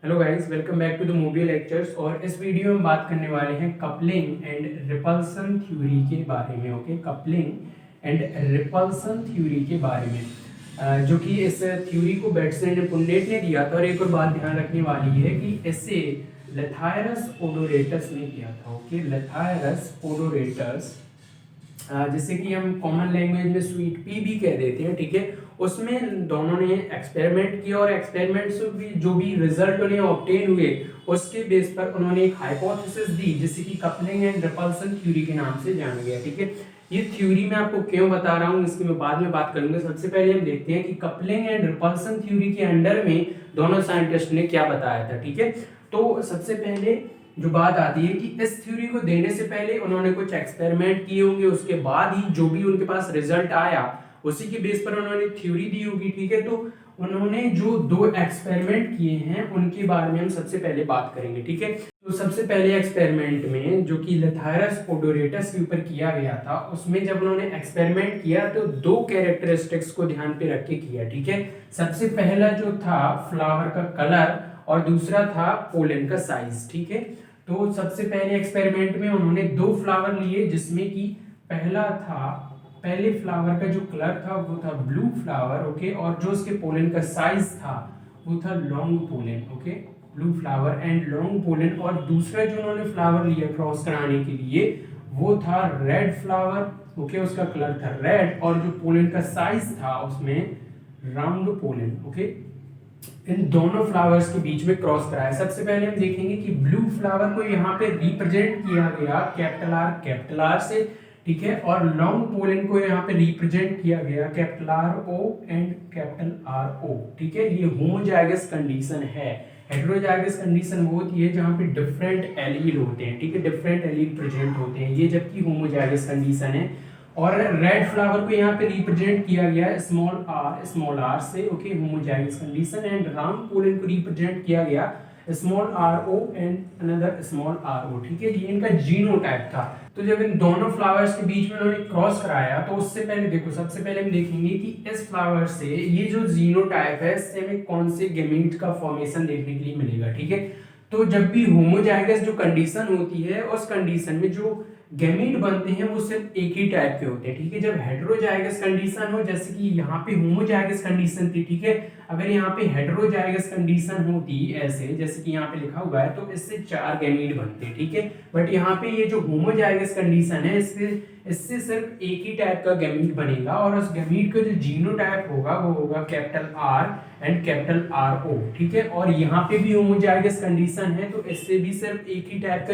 Hello guys, welcome back to the movie lectures. और इस video में बात करने वाले हैं कपलिंग एंड रिपल्सन थ्योरी के बारे में। Okay, coupling and repulsion theory के बारे में, जो कि इस थ्योरी को बेटसन एंड पुन्नेट ने दिया था। और एक और बात ध्यान रखने वाली है कि इसे लेथायरस ओडोरेटस ने किया था। ओके, लेथायरस ओडोरेटस, जिसे कि हम कॉमन लैंग्वेज में स्वीट पी भी कह देते हैं, ठीक है। उसमें दोनों ने एक्सपेरिमेंट किया और एक्सपेरिमेंट से भी जो भी रिजल्ट उन्हें ऑब्टेन हुए उसके बेस पर उन्होंने एक हाइपोथेसिस दी, जिसे कि कपलिंग एंड रिपल्सन थ्योरी के नाम से जाना गया, ठीक है। ये थ्योरी मैं आपको क्यों बता रहा हूँ इसकी मैं बाद में बात करूंगा। सबसे पहले हम देखते हैं कि कपलिंग एंड रिपल्सन थ्योरी के अंडर में दोनों साइंटिस्ट ने क्या बताया था, ठीक है। तो सबसे पहले जो बात आती है कि इस थ्योरी को देने से पहले उन्होंने कुछ एक्सपेरिमेंट किए होंगे, उसके बाद ही जो भी उनके पास रिजल्ट आया उसी के बेस पर उन्होंने थ्योरी दी होगी, ठीक है। तो उन्होंने जो दो एक्सपेरिमेंट किए हैं उनके बारे में हम सबसे पहले बात करेंगे, ठीक है। तो सबसे पहले एक्सपेरिमेंट में जो कि लेथायरस ओडोरेटस के ऊपर किया गया था, उसमें जब उन्होंने एक्सपेरिमेंट किया तो दो कैरेक्टरिस्टिक्स को ध्यान पे रख के किया, ठीक है। सबसे पहला जो था फ्लावर का कलर और दूसरा था पोलन का साइज, ठीक है। तो सबसे पहले एक्सपेरिमेंट में उन्होंने दो फ्लावर लिए, जिसमें कि पहला था, पहले फ्लावर का जो कलर था वो था ब्लू फ्लावर, ओके, और जो उसके पोलन का साइज था वो था long pollen, okay, blue flower and long pollen. और दूसरा जो उन्होंने फ्लावर लिया क्रॉस कराने के लिए वो था रेड फ्लावर, ओके, उसका कलर था रेड और जो पोलन का साइज था उसमें राउंड पोलन, ओके। इन दोनों फ्लावर्स के बीच में क्रॉस कराया। सबसे पहले हम देखेंगे कि ब्लू फ्लावर को यहाँ पे रिप्रेजेंट किया गया कैपिटल आर से, ठीक है, और लॉन्ग पोलन को यहाँ पे रिप्रेजेंट किया गया capital R O and capital R O, ठीक है। ये होमोजाइगस कंडीशन है। हेटेरोजाइगस कंडीशन वो होती है जहाँ पे डिफरेंट एलील होते हैं, ठीक है, डिफरेंट एलील प्रेजेंट होते हैं, ये जबकि होमोजाइगस कंडीशन है। और रेड फ्लावर को यहाँ पे रिप्रेजेंट किया गया है स्मॉल आर से, okay, homozygous condition. And round pollen को रिप्रेजेंट किया गया small R O and another small R O, ठीक है। ये इनका जीनोटाइप था। तो जब इन दोनों फ्लावर्स के बीच में उन्होंने क्रॉस कराया तो उससे पहले देखो, सबसे पहले हम देखेंगे कि इस फ्लावर से ये जो जीनोटाइप है इससे हमें कौन से गेमीट का फॉर्मेशन देखने के लिए मिलेगा, ठीक है। तो जब भी होमोजाइगस जो कंडीशन होती है उस कंडीशन में जो गैमीट बनते हैं वो सिर्फ एक ही टाइप के होते हैं, ठीक है। जब हेटेरोजाइगस कंडीशन हो, जैसे कि यहाँ पे होमोजाइगस कंडीशन थी, ठीक है, अगर यहाँ पे हेटेरोजाइगस कंडीशन होती ऐसे जैसे कि यहाँ पे लिखा हुआ है तो इससे 4 गैमीट बनते हैं, ठीक है। बट यहाँ पे ये जो होमोजाइगस कंडीशन है इससे सिर्फ एक ही टाइप का गैमीट बनेगा और उस गैमीट का जो जीनोटाइप होगा वो होगा capital R and capital R O, ठीक है। और यहाँ पे भी होमोजाइगस कंडीशन है तो इससे भी सिर्फ एक ही टाइप का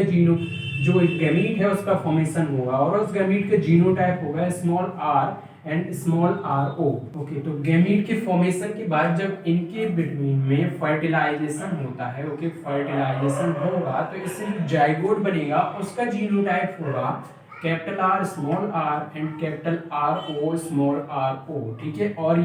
जो गैमीट है उसका फॉर्मेशन होगा और उस गैमीट का जीनोटाइप होगा small R and small R O, okay. तो गैमीट के फॉर्मेशन के बाद जब इनके बिटवीन में फर्टिलाइजेशन होता है, ओके, फर्टिलाइजेशन होगा तो इससे जो जाइगोट बनेगा उसका जीनोटाइप होगा capital R small R and capital R O small R O, ठीक है। और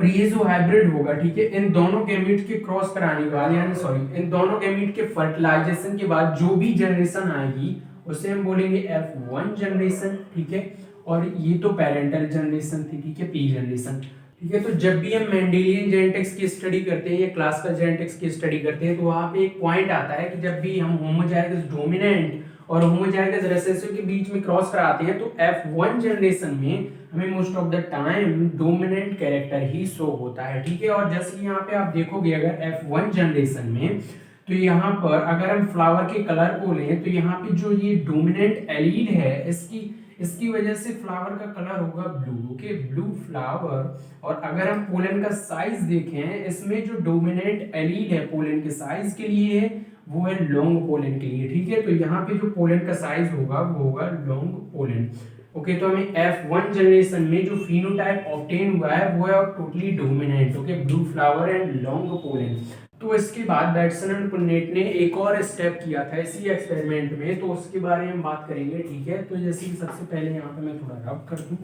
ये जो हाइब्रिड होगा, ठीक है, इन दोनों गैमीट के क्रॉस कराने के बाद यानी इन दोनों गैमीट के फर्टिलाइजेशन के बाद जो भी जनरेशन आएगी उसे हम बोलेंगे F1 जनरेशन, ठीक है। और ये तो पेरेंटल जनरेशन थी, ठीक है, पी जनरेशन, ठीक है। तो जब भी हम मेंडेलियन जेनेटिक्स की स्टडी करते हैं या क्लासिकल जेनेटिक्स की स्टडी करते हैं तो वहां पे एक पॉइंट आता है कि जब भी हम होमोजाइगस डोमिनेंट और होमोजाइगस रिसेसिव के बीच में क्रॉस कराते हैं तो F1 जनरेशन में हमें most of the time dominant character he show होता है, ठीक है। और जैसे कि यहाँ पे आप देखोगे अगर F1 जनरेशन में तो यहाँ पर अगर हम फ्लावर के कलर को लें तो यहाँ पे जो ये डोमिनेंट एलील है इसकी वजह से फ्लावर का कलर होगा ब्लू, ओके, ब्लू फ्लावर। और अगर हम पोलन का साइज देखें इसमें जो डोमिनेंट एलील है पोलन के साइज के लिए है वो है लॉन्ग पोलन के लिए, ठीक है। तो यहाँ पे जो पोलन का साइज होगा वो होगा लॉन्ग पोलन, ओके। तो हमें F1 जनरेशन में जो फिनोटाइप ऑब्टेन हुआ है वो है totally dominant, okay, blue flower and long pollen. तो इसके बाद बैटसन एंड पुन्नेट ने एक और स्टेप किया था इसी एक्सपेरिमेंट में, तो उसके बारे में हम बात करेंगे, ठीक है। तो जैसे कि सबसे पहले यहाँ पे मैं थोड़ा रब कर दूं,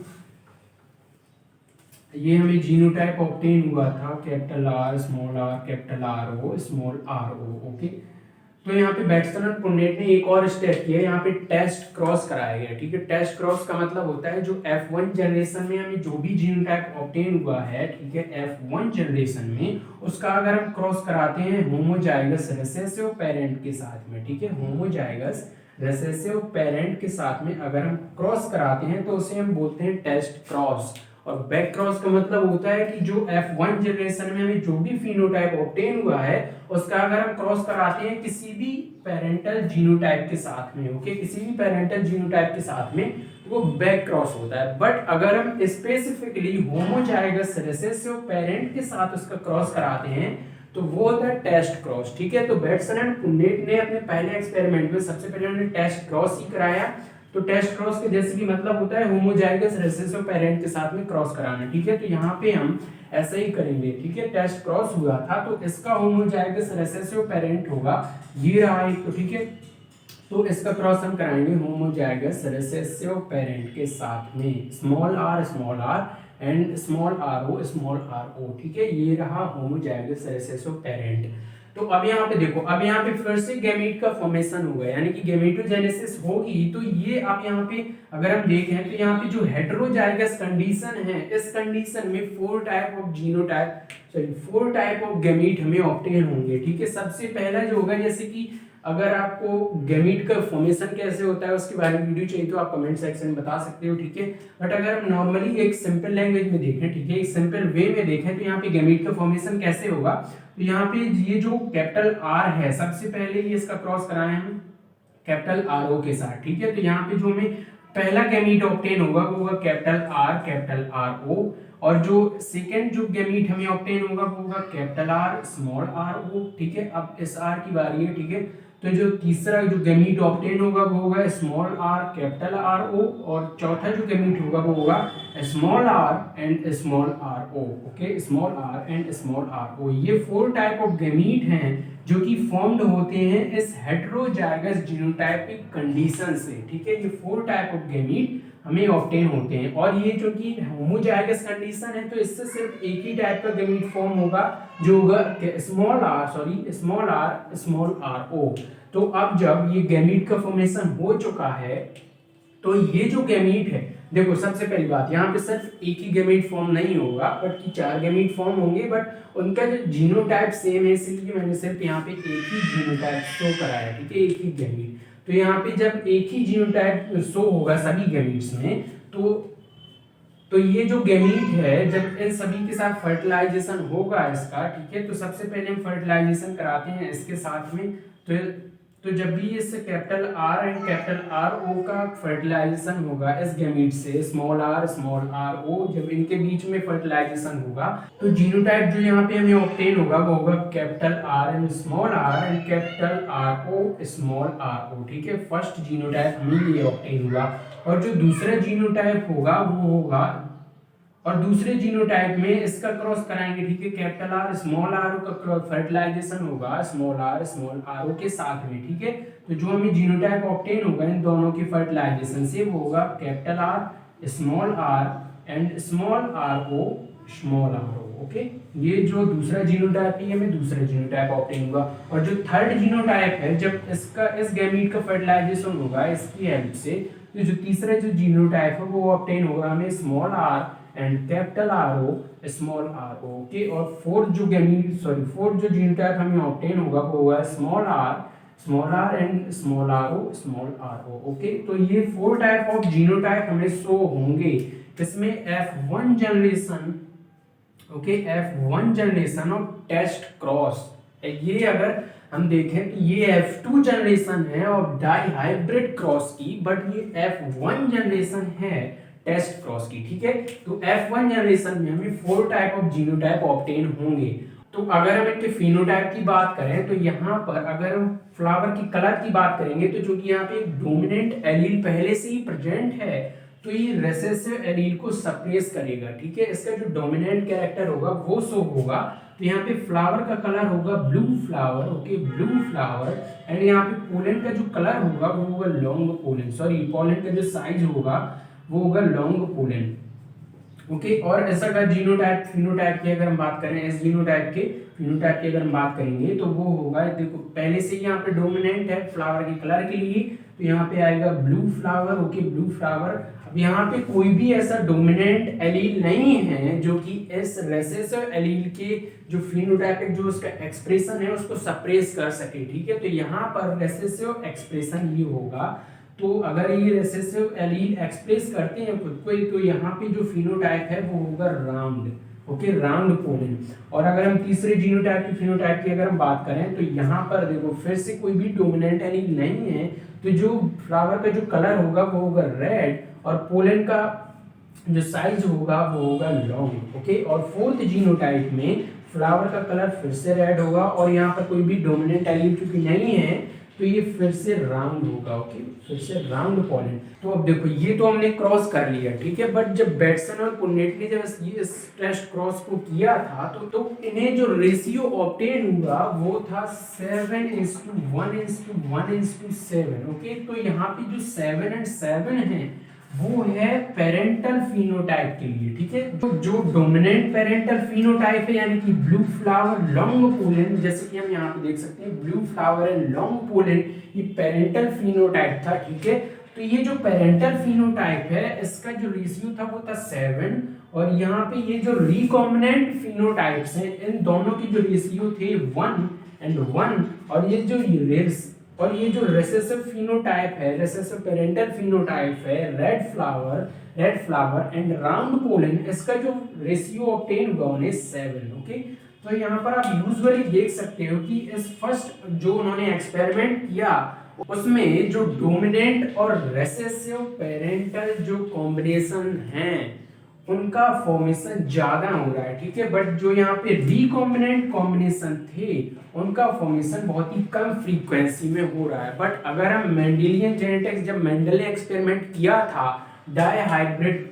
ये हमें जीनोटाइप ऑब्टेन हुआ था capital R capital R O small R O, okay. तो यहाँ पे बैट्समैन और पुन्नेट ने एक और स्टेप किया, यहाँ पे टेस्ट क्रॉस कराया गया, ठीक है। टेस्ट क्रॉस का मतलब होता है जो F1 जनरेशन में हमें जो भी जीनोटाइप ऑब्टेन हुआ है, ठीक है, F1 जनरेशन में उसका अगर हम क्रॉस कराते हैं होमोजाइगस रिसेसिव पेरेंट के साथ में, ठीक है, होमोजाइगस रिसेसिव पेरेंट के साथ में अगर हम क्रॉस कराते हैं तो उसे हम बोलते हैं टेस्ट क्रॉस। और बैक क्रॉस का मतलब होता है कि जो F1 जनरेशन में हमें जो भी फिनोटाइप ऑब्टेन हुआ है उसका अगर हम क्रॉस कराते हैं किसी भी पेरेंटल जीनोटाइप के साथ में, ओके, किसी भी पेरेंटल जीनोटाइप के साथ में, तो वो बैक क्रॉस होता है। बट अगर हम स्पेसिफिकली होमोजाइगस रिसेसिव पेरेंट के साथ उसका क्रॉस कराते हैं तो वो होता है टेस्ट क्रॉस, ठीक है। तो बैट्समैन एंड पुन्नेट ने अपने पहले एक्सपेरिमेंट में सबसे पहले उन्होंने टेस्ट क्रॉस ही कराया। तो टेस्ट क्रॉस के जैसे कि मतलब होता है होमोजाइगस रिसेसिव पेरेंट के साथ में क्रॉस कराना, ठीक है। तो यहाँ पे हम ऐसा ही करेंगे, ठीक है। टेस्ट क्रॉस हुआ था तो इसका होमोजाइगस रिसेसिव पेरेंट होगा, ये रहा एक, तो ठीक है। तो इसका क्रॉस हम कराएंगे होमोजाइगस रिसेसिव पेरेंट के साथ में, small R and small R O, ठीक है। ये रहा होमोजाइगस रिसेसिव पेरेंट। तो अब यहाँ पे देखो, अब यहाँ पे फिर से गैमीट का फॉर्मेशन होगा, यानी कि गैमेटोजेनेसिस होगी। तो ये अब यहाँ पे अगर हम देखें तो यहाँ पे जो हेटेरोजाइगस कंडीशन है, इस कंडीशन में 4 टाइप ऑफ गैमीट हमें ऑब्टेन होंगे, ठीक है। सबसे पहला जो होगा, जैसे कि अगर आपको गैमीट का फॉर्मेशन कैसे होता है उसके बारे में वीडियो चाहिए तो आप कमेंट सेक्शन में बता सकते हो, ठीक है। बट अगर हम नॉर्मली एक सिंपल लैंग्वेज में देखें, ठीक है, एक सिंपल वे में देखें तो यहाँ पे गैमीट का फॉर्मेशन कैसे होगा। तो यहाँ पे ये जो कैपिटल आर है, सबसे पहले ये इसका क्रॉस कराए हम कैपिटल आर ओ के साथ, ठीक है। तो यहाँ पे जो हमें पहला गैमीट ऑब्टेन होगा वो होगा कैपिटल आर ओ, और जो सेकंड जो गैमीट हमें ऑब्टेन होगा वो होगा capital R small R O, ठीक है। अब इस आर की बारी है, ठीक है। तो जो तीसरा जो गैमीट ऑब्टेन होगा वो होगा small R capital R O, और चौथा जो गैमीट होगा वो होगा small R and small R O, okay, small R and small R O. ये 4 टाइप ऑफ गैमीट हैं जो कि फॉर्म्ड होते हैं इस हेटेरोजाइगस जीनोटाइपिक कंडीशन से, ठीक है। ये 4 टाइप ऑफ गैमीट हमें ऑब्टेन होते हैं, और ये जो कि होमोजाइगस कंडीशन है तो इससे सिर्फ एक ही टाइप का गैमीट फॉर्म होगा जो होगा स्मॉल आर ओ। तो अब जब ये गैमीट का फॉर्मेशन हो चुका है तो ये जो गैमीट है, देखो सबसे पहली बात यहाँ पे सिर्फ एक ही गैमीट फॉर्म नहीं होगा बल्कि 4 गैमीट फॉर्म होंगे, बट उनका जो जीनोटाइप सेम है, इसलिए मैंने सिर्फ यहाँ पे एक ही जीनोटाइप शो कराया, ठीक है, एक ही गैमीट। तो यहाँ पे जब एक ही जीनोटाइप शो होगा सभी गैमीट्स में, तो ये जो गैमीट है जब इन सभी के साथ फर्टिलाइजेशन होगा इसका, ठीक है। तो सबसे पहले हम फर्टिलाइजेशन कराते हैं इसके साथ में। तो जब भी इस capital R and capital R O का फर्टिलाइजेशन होगा इस गैमीट से, स्मॉल आर ओ, जब इनके बीच में फर्टिलाइजेशन होगा तो जीनोटाइप जो यहाँ पे हमें ऑब्टेन होगा वो होगा capital R and capital R O small R O, ठीक है। फर्स्ट जीनोटाइप हमें ये ऑब्टेन हुआ, और जो दूसरा जीनोटाइप होगा वो होगा, और दूसरे जीनोटाइप में इसका क्रॉस कराएंगे, ठीक है, capital R small R O का फर्टिलाइजेशन होगा स्मॉल आर ओ के साथ में, ठीक है। तो जो हमें जीनोटाइप ऑब्टेन होगा इन दोनों की फर्टिलाइजेशन से वो होगा capital R small R and small R O, okay. ये जो दूसरा जीनोटाइप है हमें दूसरा जीनोटाइप ऑब्टेन हुआ, और जो थर्ड जीनोटाइप है जब इसका इस गैमीट का फर्टिलाइजेशन होगा इसकी हेल्प से, तो जो तीसरा जो जीनोटाइप है वो ऑब्टेन होगा हमें small R and capital R O small R O, okay. और फोर्थ जो जीनोटाइप हमें ऑब्टेन होगा वो होगा small R and small R O, okay. तो ये 4 टाइप ऑफ जीनोटाइप हमें शो होंगे इसमें F1 generation, okay, F1 generation of test cross. ये अगर हम देखें तो ये F2 जनरेशन है और डाई हाइब्रिड क्रॉस की, बट ये F1 जनरेशन है टेस्ट क्रॉस की, ठीक है। तो F1 जनरेशन में हमें 4 टाइप ऑफ जीनोटाइप ऑब्टेन होंगे। तो अगर हम इनके फिनोटाइप की बात करें तो यहाँ पर अगर हम फ्लावर की कलर की बात करेंगे तो चूंकि यहाँ पे एक डोमिनेंट एलील पहले से ही प्रेजेंट है तो ये रेसेसिव एलील को सप्रेस करेगा, ठीक है। इसका जो डोमिनेंट कैरेक्टर होगा वो शो होगा। तो यहाँ पे फ्लावर का कलर होगा blue flower, okay, blue flower, and यहाँ पे पोलन का जो कलर होगा वो होगा लॉन्ग पोलन, पोलन का जो साइज होगा वो होगा लॉन्ग पोलन, ओके। और ऐसा का जीनोटाइप फिनोटाइप की अगर हम बात करें इस जीनोटाइप के, फिनोटाइप की अगर हम बात करेंगे तो वो होगा, देखो पहले से यहाँ पे डोमिनेंट है फ्लावर के कलर के लिए, तो यहाँ पे आएगा blue flower. Okay, blue flower. अब यहाँ पे कोई भी ऐसा डोमिनेंट एलील नहीं है जो कि इस रेसेसिव एलील के जो फिनोटाइपिक जो उसका एक्सप्रेशन है उसको सप्रेस कर सके। ठीक है, तो यहाँ पर रेसेसिव एक्सप्रेशन ये होगा। तो अगर ये रेसेसिव एलील एक्सप्रेस करते हैं खुद को, तो यहाँ पे जो फिनोटाइप है वो होगा राउंड। Okay, round pollen. और अगर हम तीसरे जीनोटाइप की फिनोटाइप की अगर हम बात करें तो यहाँ पर देखो फिर से कोई भी डोमिनेंट एलील नहीं है, तो जो फ्लावर का जो कलर होगा वो होगा रेड, और पोलन का जो साइज होगा वो होगा लॉन्ग। ओके, और फोर्थ जीनोटाइप में फ्लावर का कलर फिर से रेड होगा, और यहाँ पर कोई भी डोमिनेंट एलील क्योंकि नहीं है तो ये फिर से राउंड होगा। ओके, फिर से राउंड पोलन। तो अब देखो ये तो हमने क्रॉस कर लिया, ठीक है, बट जब बैटसन और पुन्नेट ने जब इस टेस्ट क्रॉस को किया था तो इन्हें जो रेशियो ऑब्टेन हुआ वो था 7:1:1:7। ओके, तो यहाँ पे जो 7 and 7 है वो है पेरेंटल फिनोटाइप के लिए। ठीक है, तो जो डोमिनेंट पेरेंटल फिनोटाइप है यानी कि ब्लू फ्लावर लॉन्ग पोलन, जैसे कि हम यहाँ पे देख सकते हैं blue flower and long pollen, ये पेरेंटल फिनोटाइप था। ठीक है, तो ये जो पेरेंटल फिनोटाइप है इसका जो रेशियो था वो था 7, और यहाँ पे ये जो रिकॉम्बिनेंट फिनोटाइप्स हैं इन दोनों की जो रेशियो थे 1:1, और ये जो रेसेसिव फिनोटाइप है, रेसेसिव पेरेंटल फिनोटाइप है, red flower and round pollen, इसका जो रेशियो ऑब्टेन हुआ उन्हें 7। ओके, तो यहाँ पर आप यूजुअली देख सकते हो कि इस फर्स्ट जो उन्होंने एक्सपेरिमेंट किया उसमें जो डोमिनेंट और रेसेसिव पेरेंटल जो कॉम्बिनेशन हैं उनका फॉर्मेशन ज्यादा हो रहा है। ठीक है, बट जो यहाँ पे रिकॉम्बिनेंट कॉम्बिनेशन थे उनका फॉर्मेशन बहुत ही कम फ्रीक्वेंसी में हो रहा है। बट अगर हम मेंडेलियन जेनेटिक्स, जब मेंडल ने एक्सपेरिमेंट किया था डायहाइब्रिड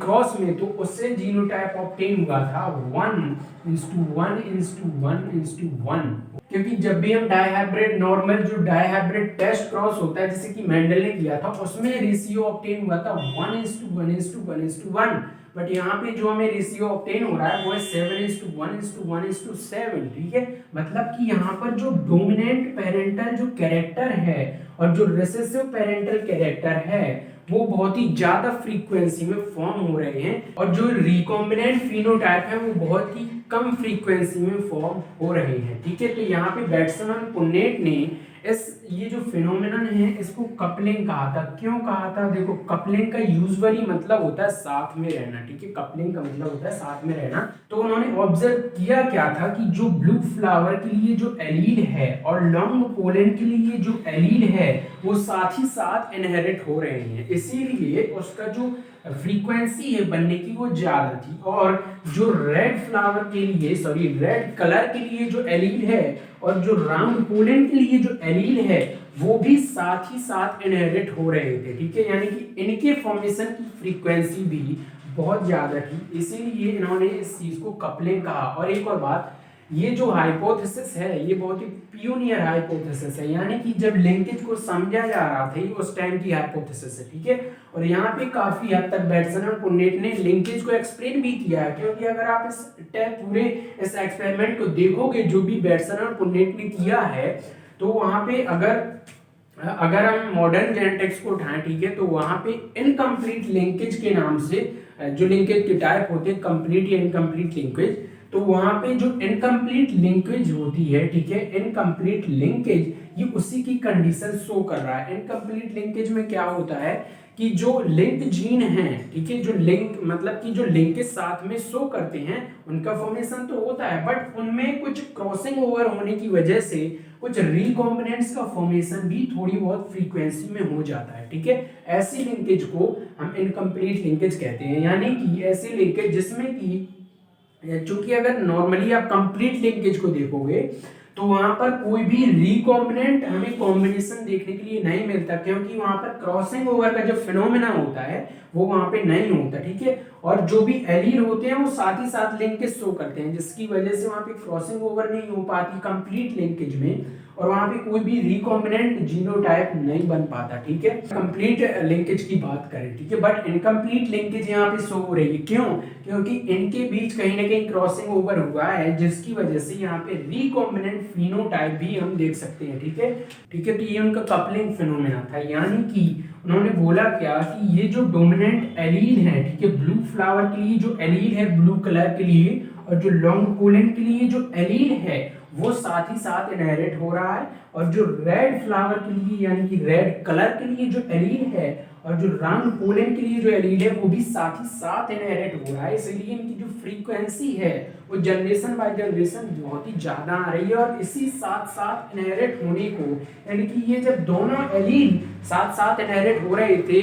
क्रॉस में, तो उससे जीनोटाइप ऑब्टेन हुआ था 1:1:1:1, क्योंकि जब भी हम डायहाइब्रिड नॉर्मल जो डायहाइब्रिड टेस्ट क्रॉस होता है जैसे कि मेंडल ने किया था उसमें रेशियो ऑब्टेन हुआ था 1:1:1:1, बट यहाँ पे जो हमें रेशियो ऑब्टेन हो रहा है वो है 7:1:1:7। ठीक है, मतलब कि यहाँ पर जो डोमिनेंट पेरेंटल जो कैरेक्टर है और जो रिसेसिव पेरेंटल कैरेक्टर है वो बहुत ही ज्यादा फ्रीक्वेंसी में फॉर्म हो रहे हैं, और जो रिकॉम्बिनेंट फिनोटाइप है वो बहुत ही कम फ्रीक्वेंसी में फॉर्म हो रहे हैं। ठीक है, तो यहाँ पे बैटसन और पुन्नेट ने ये जो फिनोमेनन है इसको कपलिंग कहा था। क्यों कहा था? देखो कपलिंग का यूजुअली मतलब होता है साथ में रहना। ठीक है, कपलिंग का मतलब होता है साथ में रहना। तो उन्होंने ऑब्जर्व किया क्या था कि जो ब्लू फ्लावर के लिए जो एलील है और लॉन्ग पोलन के लिए जो एलील है वो साथ ही साथ इनहेरिट हो रहे हैं, इसीलिए उसका जो फ्रीक्वेंसी है बनने की वो ज्यादा थी। और जो रेड फ्लावर के लिए रेड कलर के लिए जो एलील है और जो राउंड पोलन के लिए जो एलील है वो भी साथ ही साथ इनहेरिट हो रहे थे। ठीक है, यानी कि इनके फॉर्मेशन की फ्रीक्वेंसी भी बहुत ज्यादा थी, इसीलिए इन्होंने इस चीज को कपलिंग कहा। और एक और बात, ये जो हाइपोथेसिस है ये बहुत ही पियोनियर हाइपोथेसिस है, यानी कि जब लिंकेज को समझा जा रहा था ये उस टाइम की हाइपोथेसिस है। ठीक है, और यहाँ पे काफी हद तक बैटसन और पुन्नेट ने लिंकेज को एक्सप्लेन भी किया है, क्योंकि अगर आप पूरे इस एक्सपेरिमेंट को देखोगे जो भी बैटसन और पुन्नेट ने किया है, तो वहां पे अगर हम मॉडर्न जेनेटिक्स को उठाएं, ठीक है, तो वहां पे इनकम्प्लीट लिंकेज के नाम से जो लिंकेज के टाइप होते हैं कंप्लीट या इनकम्प्लीट लिंकेज, तो वहां पे जो इनकम्प्लीट लिंकेज होती है, ठीक है, इनकम्प्लीट लिंकेज ये उसी की कंडीशन शो कर रहा है। इनकम्प्लीट लिंकेज में क्या होता है कि जो लिंक जीन है, ठीक है, जो लिंक मतलब कि जो लिंकेज साथ में शो करते हैं उनका फॉर्मेशन तो होता है, बट उनमें कुछ क्रॉसिंग ओवर होने की वजह से कुछ रिकॉम्बिनेंट्स का फॉर्मेशन भी थोड़ी बहुत फ्रीक्वेंसी में हो जाता है। ठीक है, ऐसी लिंकेज को हम इनकम्प्लीट लिंकेज कहते हैं, यानी कि ऐसी लिंकेज जिसमें कि चूंकि अगर नॉर्मली आप कंप्लीट लिंकेज को देखोगे तो वहां पर कोई भी रिकॉम्बिनेंट हमें कॉम्बिनेशन देखने के लिए नहीं मिलता, क्योंकि वहां पर क्रॉसिंग ओवर का जो फिनोमेना होता है वो वहां पे नहीं होता। ठीक है, और जो भी एलील होते हैं वो साथ ही साथ लिंकेज शो करते हैं, जिसकी वजह से वहां पे क्रॉसिंग ओवर नहीं हो पाती कंप्लीट लिंकेज में, और वहां पे कोई भी रिकॉम्बिनेंट जीनोटाइप नहीं बन पाता। ठीक है, कंप्लीट लिंकेज की बात करें, ठीक है, बट इनकम्प्लीट लिंकेज यहाँ पे शो हो रही है। क्यों? क्योंकि इनके बीच कहीं ना कहीं क्रॉसिंग ओवर हुआ है, जिसकी वजह से यहाँ पे रिकॉम्बिनेंट फिनोटाइप भी हम देख सकते हैं। ठीक है, ठीक है, तो ये उनका कपलिंग फिनोमेना था, यानी कि उन्होंने बोला क्या कि ये जो डोमिनेंट एलील है, ठीक है, ब्लू फ्लावर के लिए जो एलील है ब्लू कलर के लिए, और जो लॉन्ग पोलन के लिए जो एलील है वो साथ ही साथ इनहेरिट हो रहा है, और जो रेड फ्लावर के लिए यानी कि रेड कलर के लिए जो एलील है और जो रंग पोलन के लिए जो एलील है वो भी साथ ही साथ इनहेरिट हो रहा है। इसलिए इनकी जो फ्रीक्वेंसी है वो जनरेशन बाय जनरेशन बहुत ही ज्यादा आ रही है, और इसी साथ साथ इनहेरिट होने को, यानी कि ये जब दोनों एलील साथ साथ इनहेरिट हो रहे थे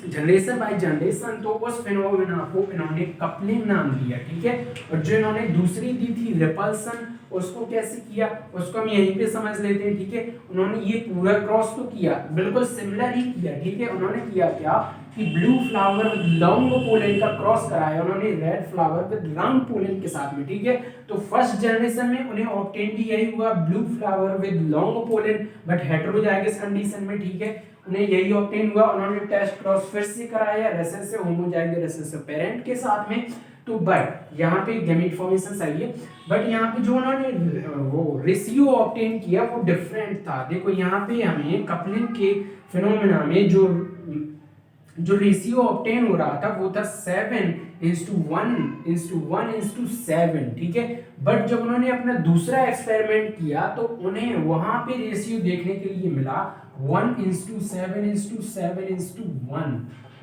जनरेशन बाय जनरेशन, तो उस फिनोमेना को इन्होंने कपलिंग नाम दिया। ठीक है, और जो इन्होंने दूसरी दी थी रिपल्सन, उसको कैसे किया उसको हम यहीं पे समझ लेते हैं। ठीक है, उन्होंने ये पूरा क्रॉस तो किया, बिल्कुल सिमिलर ही किया। ठीक है, उन्होंने किया क्या कि blue flower with long pollen का क्रॉस कराया उन्होंने red flower with long pollen के साथ में। ठीक है, तो फर्स्ट जनरेशन में उन्हें ऑब्टेन भी यही हुआ, blue flower with long pollen but heterozygous condition में। ठीक है, उन्हें यही ऑब्टेन हुआ। उन्होंने टेस्ट क्रॉस फिर से कराया रेसेसिव होमोजाइगस रेसेसिव पेरेंट के साथ में, तो बट यहाँ पे गैमेट फॉर्मेशन सही है, बट यहाँ पे जो उन्होंने वो रेशियो ऑब्टेन किया वो डिफरेंट था। देखो यहाँ पे हमें कपलिंग के फिनोमेना में जो रेशियो ऑब्टेन हो रहा था वो था 7:1:1:7। ठीक है, बट जब उन्होंने अपना दूसरा एक्सपेरिमेंट किया तो उन्हें वहां पे रेशियो देखने के लिए मिला 1:7:7:1।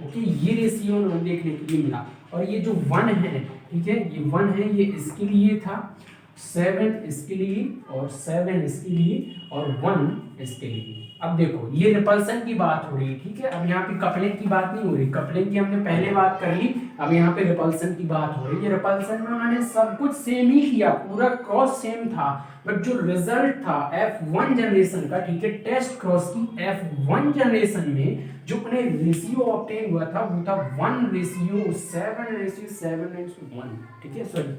ओके, ये रेशियो उन्हें देखने के लिए मिला, और ये जो 1 है, ठीक है, ये 1 है, ये इसके लिए था, 7 इसके लिए, और 7 इसके लिए, और 1 इसके लिए। अब देखो ये रिपल्सन की बात हो रही है। ठीक है, अब यहाँ पे कपलिंग की बात नहीं हो रही, कपलिंग की हमने पहले बात कर ली, अब यहाँ पे रिपल्सन की बात हो रही है। रिपल्सन में उन्होंने सब कुछ सेम ही किया, पूरा क्रॉस सेम था, बट जो रिजल्ट था F1 जनरेशन का, ठीक है, टेस्ट क्रॉस की F1 जनरेशन में जो उन्हें रेशियो ऑब्टेन हुआ था वो था 1:7:7:1। ठीक है, सॉरी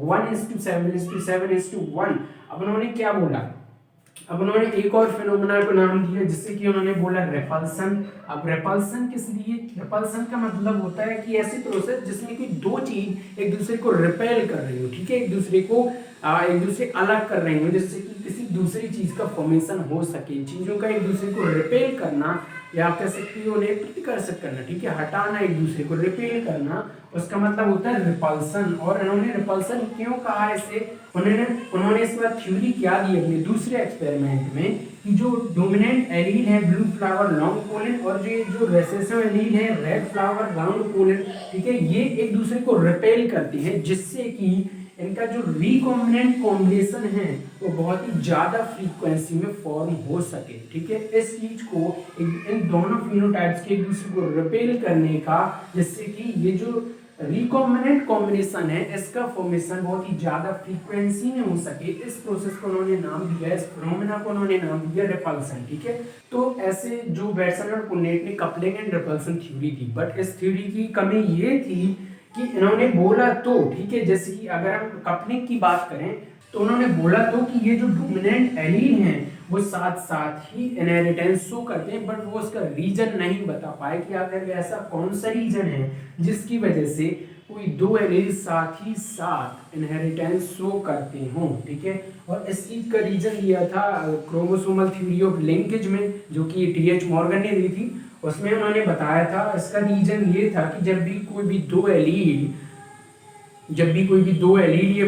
1:7:7:1। अब उन्होंने क्या बोला, अब उन्होंने एक और फिनोमेना को नाम दिया जिससे कि उन्होंने बोला रेपल्सन। अब रेपल्सन किस लिए? रेपल्सन का मतलब होता है कि ऐसी प्रोसेस जिसमें कि दो चीज एक दूसरे को रिपेल कर रही हो, ठीक है, एक दूसरे अलग कर रही हो, जिससे कि किसी दूसरी चीज का फॉर्मेशन हो सके। चीजों का एक दूसरे को रिपेल करना, या आप कह सकते हो उन्हें प्रतिकर्षक करना, ठीक है, हटाना, एक दूसरे को रिपेल करना, उसका मतलब होता है रिपल्सन। और इन्होंने रिपल्सन क्यों कहा इसे, उन्होंने इस बार थ्योरी क्या दी अपने दूसरे एक्सपेरिमेंट में कि जो डोमिनेंट एलील है ब्लू फ्लावर लॉन्ग पोलन, और जो रेसेसिव एलील है रेड फ्लावर राउंड पोलन, ठीक है, ये एक दूसरे को रिपेल करते हैं, जिससे कि इनका जो रिकॉम्बिनेंट कॉम्बिनेशन है वो बहुत ही ज्यादा फ्रीक्वेंसी में फॉर्म हो सके। ठीक है, इस चीज को इन दोनों फिनोटाइप्स के एक दूसरे को रिपेल करने का, जिससे कि ये जो रिकॉम्बिनेंट कॉम्बिनेशन है इसका फॉर्मेशन बहुत ही ज्यादा फ्रीक्वेंसी में हो सके, इस प्रोसेस को उन्होंने नाम दिया, इस फिनोमेना को उन्होंने नाम दिया रिपल्सन। ठीक है, तो ऐसे जो बैटसन और पुन्नेट ने coupling and repulsion theory the, but इस थ्योरी की कमी ये थी कि इन्होंने बोला तो, ठीक है, जैसे कि अगर हम कपलिंग की बात करें तो उन्होंने बोला तो कि ये जो डोमिनेंट एलील हैं वो साथ साथ ही इनहेरिटेंस शो करते हैं, बट वो उसका रीजन नहीं बता पाए कि आखिर ऐसा कौन सा रीजन है जिसकी वजह से कोई दो एलील साथ ही साथ इनहेरिटेंस शो करते हों। ठीक है, और इस चीज का रीजन दिया था क्रोमोसोमल थ्योरी ऑफ लिंकेज में, जो कि टी.एच. मॉर्गन ने दी थी। उसमें उन्होंने बताया था इसका रीजन ये था कि जब भी कोई भी दो एलील या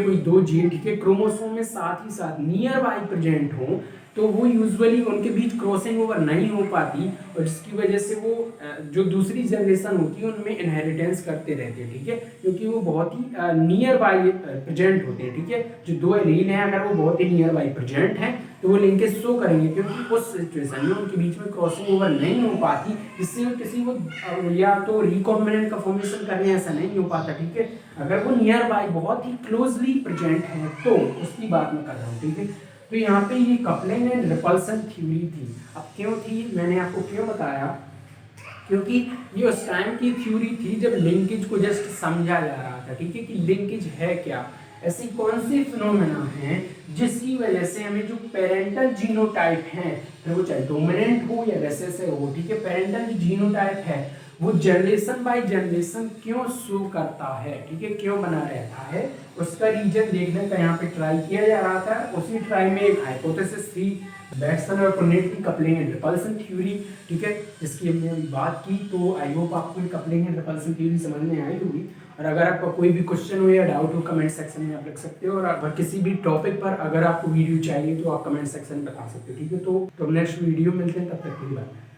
कोई दो जीन, ठीक है, क्रोमोसोम में साथ ही साथ नियर बाई प्रेजेंट हो, तो वो यूजुअली उनके बीच क्रॉसिंग ओवर नहीं हो पाती, और जिसकी वजह से वो जो दूसरी जनरेशन होती है उनमें इनहेरिटेंस करते रहते हैं। ठीक है, क्योंकि वो बहुत ही नियर बाई प्रेजेंट होते हैं। ठीक है, जो दो एलील हैं अगर वो बहुत ही नियर बाई प्रेजेंट हैं तो वो लिंकेज शो करेंगे, क्योंकि उस सिचुएशन में उनके बीच में क्रॉसिंग ओवर नहीं हो पाती, जिससे किसी को या तो रिकॉम्बिनेंट का फॉर्मेशन करने ऐसा नहीं हो पाता। ठीक है, अगर वो नियर बाई बहुत ही क्लोजली प्रेजेंट है तो उसकी बात मैं कर रहा हूँ। ठीक है, तो यहाँ पे ये कपलिंग एंड रिपल्सन थ्योरी थी। अब क्यों थी, मैंने आपको क्यों बताया क्योंकि ये उस टाइम की थ्योरी थी जब लिंकेज को जस्ट समझा जा रहा था, ठीक है, कि लिंकेज है क्या, ऐसी कौन सी फिनोमेना है जिसकी वजह से हमें जो पेरेंटल जीनोटाइप है, फिर वो चाहे डोमिनेंट हो या रेसेसिव हो, ठीक है, पेरेंटल जीनोटाइप है वो जनरेशन बाय जनरेशन क्यों शो करता है, ठीक है, क्यों बना रहता है, उसका रीजन देखने का यहाँ पे ट्राई किया जा रहा था। उसी ट्राई में एक हाइपोथेसिस थी बेटसन और पुर्नेट की कपलिंग एंड रिपल्सन थ्योरी, ठीक है, जिसकी हमने अभी बात की। तो आई होप आपको कपलिंग एंड रिपल्सन थ्योरी समझ में आई होगी। और अगर आपका कोई भी क्वेश्चन हो या डाउट हो कमेंट सेक्शन में आप लिख सकते हो, और किसी भी टॉपिक पर अगर आपको वीडियो चाहिए तो आप कमेंट सेक्शन में बता सकते हो, ठीक है। तो नेक्स्ट वीडियो मिलते हैं, तब तक के लिए बाय।